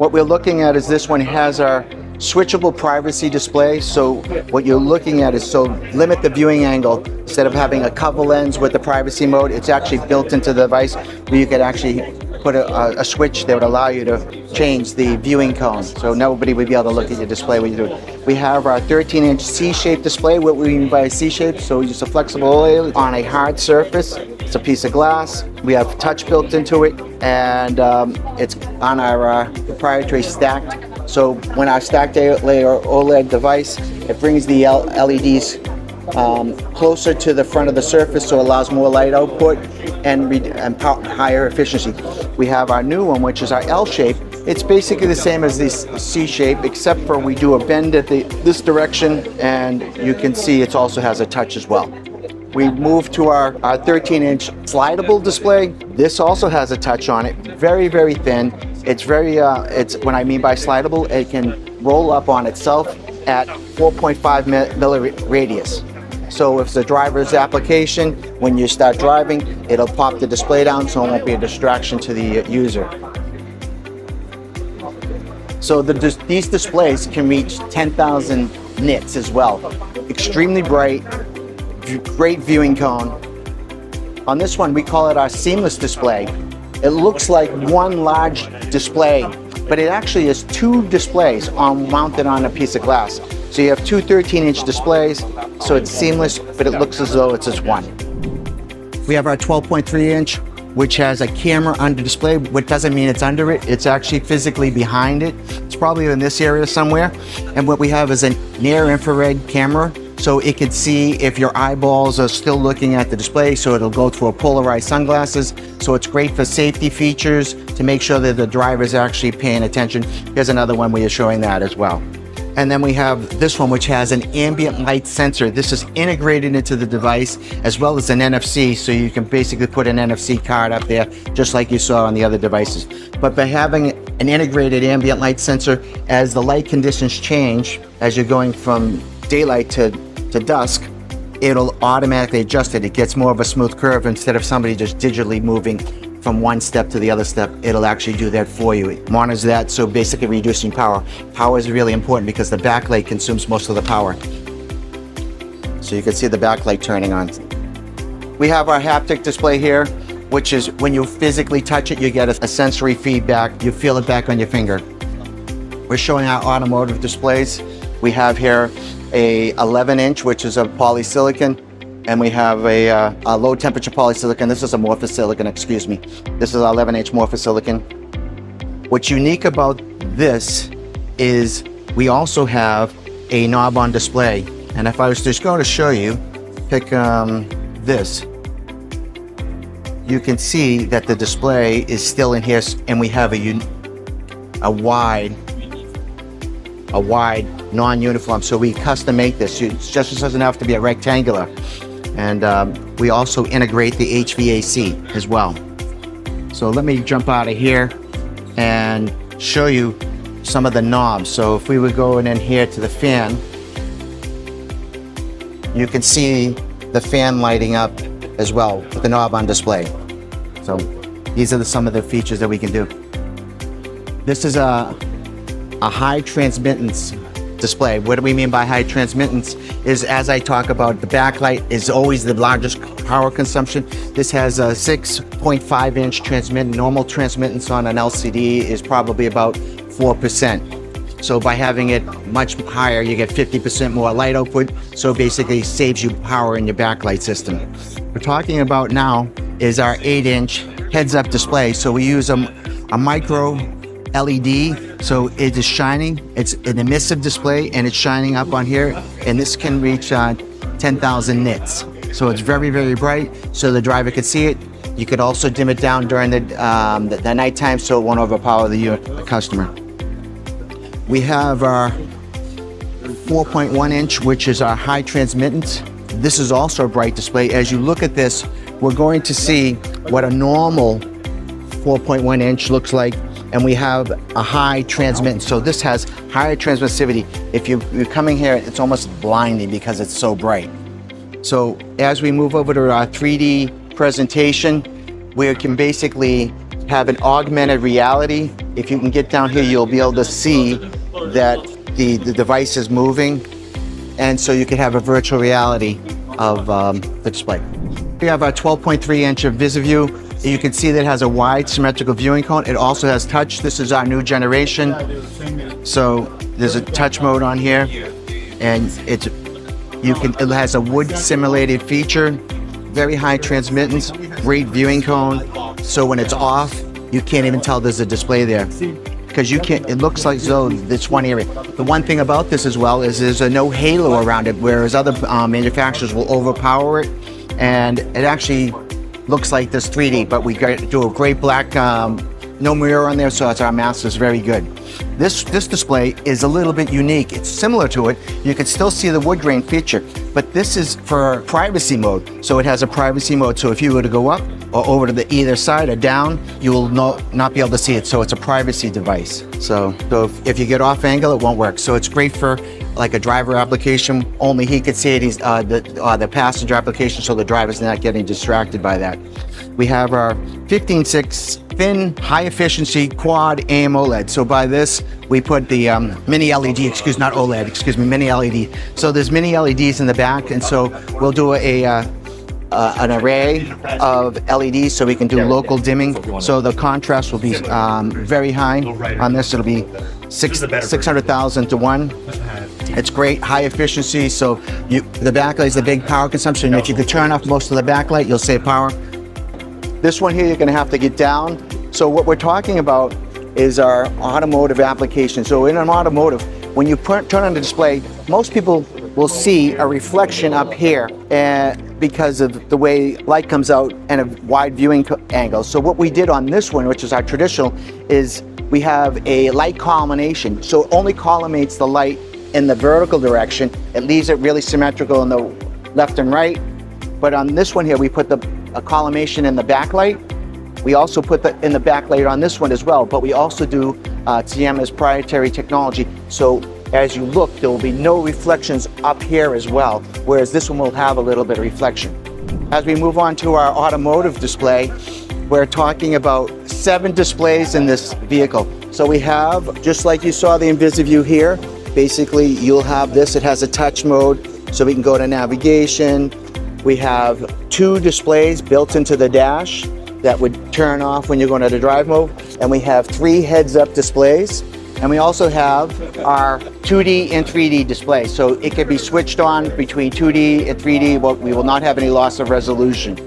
What we're looking at is this one has our switchable privacy display. So what you're looking at is limit the viewing angle. Instead of having a cover lens with the privacy mode, it's actually built into the device where you could actually put a switch that would allow you to change the viewing cone. So nobody would be able to look at your display when you do it. We have our 13-inch C-shaped display. What we mean by C-shaped, so it's a flexible OLED on a hard surface. It's a piece of glass. We have touch built into it, and it's on our proprietary stacked. So when our stacked layer OLED device, it brings the LEDs closer to the front of the surface, so it allows more light output and higher efficiency. We have our new one, which is our L shape. It's basically the same as this C shape, except for we do a bend at this direction, and you can see it also has a touch as well. We move to our 13-inch slidable display. This also has a touch on it, very, very thin. It's very, what I mean by slidable, it can roll up on itself at 4.5 milli radius. So if it's a driver's application, when you start driving, it'll pop the display down so it won't be a distraction to the user. So these displays can reach 10,000 nits as well. Extremely bright, great viewing cone. On this one, we call it our seamless display. It looks like one large display, but it actually is two displays mounted on a piece of glass. So you have two 13-inch displays, so it's seamless, but it looks as though it's just one. We have our 12.3-inch, which has a camera under display, which doesn't mean it's under it. It's actually physically behind it. It's probably in this area somewhere. And what we have is a near-infrared camera, so it can see if your eyeballs are still looking at the display, so it'll go through a polarized sunglasses. So it's great for safety features to make sure that the driver is actually paying attention. Here's another one where you're showing that as well. And then we have this one, which has an ambient light sensor. This is integrated into the device, as well as an NFC, so you can basically put an NFC card up there, just like you saw on the other devices. But by having an integrated ambient light sensor, as the light conditions change, as you're going from daylight to dusk, it'll automatically adjust it. It gets more of a smooth curve instead of somebody just digitally moving from one step to the other step. It'll actually do that for you. It monitors that, so basically reducing power. Power is really important because the backlight consumes most of the power. So you can see the backlight turning on. We have our haptic display here, which is when you physically touch it, you get a sensory feedback. You feel it back on your finger. We're showing our automotive displays. We have here a 11-inch, which is a polysilicon, and we have a low temperature polysilicon. This is a morphosilicon, excuse me. This is our 11-inch morphosilicon. What's unique about this is we also have a knob on display. And if I was just going to show you, pick this, you can see that the display is still in here, and we have a wide non-uniform, so we custom make this. It just doesn't have to be a rectangular. And we also integrate the HVAC as well. So let me jump out of here and show you some of the knobs. So if we were going in here to the fan, you can see the fan lighting up as well with the knob on display. So these are some of the features that we can do. This is a high transmittance display. What do we mean by high transmittance? Is, as I talk about, the backlight is always the largest power consumption. This has a 6.5-inch transmittance. Normal transmittance on an LCD is probably about 4%. So by having it much higher, you get 50% more light output. So basically saves you power in your backlight system. We're talking about now is our 8-inch heads-up display. So we use a micro LED, so it is shining. It's an emissive display, and it's shining up on here, and this can reach 10,000 nits. So it's very, very bright, so the driver could see it. You could also dim it down during the nighttime, so it won't overpower the customer. We have our 4.1-inch, which is our high transmittance. This is also a bright display. As you look at this, we're going to see what a normal 4.1-inch looks like, and we have a high transmittance. So this has higher transmissivity. If you're coming here, it's almost blinding because it's so bright. So as we move over to our 3D presentation, we can basically have an augmented reality If you can get down here, you'll be able to see that the device is moving, and so you can have a virtual reality of the display. We have a 12.3-inch VisiView. You can see that it has a wide symmetrical viewing cone. It also has touch. This is our new generation. So there's a touch mode on here, and it has a wood simulated feature, very high transmittance, great viewing cone. So when it's off, you can't even tell there's a display there, because you can't. It looks like though this one area. The one thing about this as well is there's no halo around it, whereas other manufacturers will overpower it, and it actually looks like this 3D. But we do a great black, no mirror on there, so our mask is very good. This display is a little bit unique. It's similar to it. You can still see the wood grain feature, but this is for privacy mode. So it has a privacy mode. So if you were to go up or over to the either side or down, you will not be able to see it. So it's a privacy device. So if you get off angle, it won't work. So it's great for like a driver application. Only he could see it. He's the passenger application, so the driver's not getting distracted by that. We have our 15.6 thin, high efficiency quad AMOLED. So by this, we put the mini LED, not OLED, mini LED. So there's mini LEDs in the back, and so we'll do an array of LEDs so we can do local dimming. So the contrast will be very high on this. It'll be 600,000 to 1. It's great, high efficiency. So the backlight is a big power consumption. If you could turn off most of the backlight, you'll save power. This one here, you're going to have to get down. So what we're talking about is our automotive application. So in an automotive, when you turn on the display, most people will see a reflection up here because of the way light comes out and a wide viewing angle. So what we did on this one, which is our traditional, is we have a light collimation. So it only collimates the light in the vertical direction. It leaves it really symmetrical in the left and right. But on this one here, we put a collimation in the backlight. We also put in the backlight on this one as well, but we also do Tianma's proprietary technology. So as you look, there will be no reflections up here as well, whereas this one will have a little bit of reflection. As we move on to our automotive display, we're talking about 7 displays in this vehicle. So we have, just like you saw the InvisiView here, basically you'll have this. It has a touch mode, so we can go to navigation. We have 2 displays built into the dash that would turn off when you're going to the drive mode. And we have 3 heads-up displays. And we also have our 2D and 3D display. So it can be switched on between 2D and 3D, but we will not have any loss of resolution.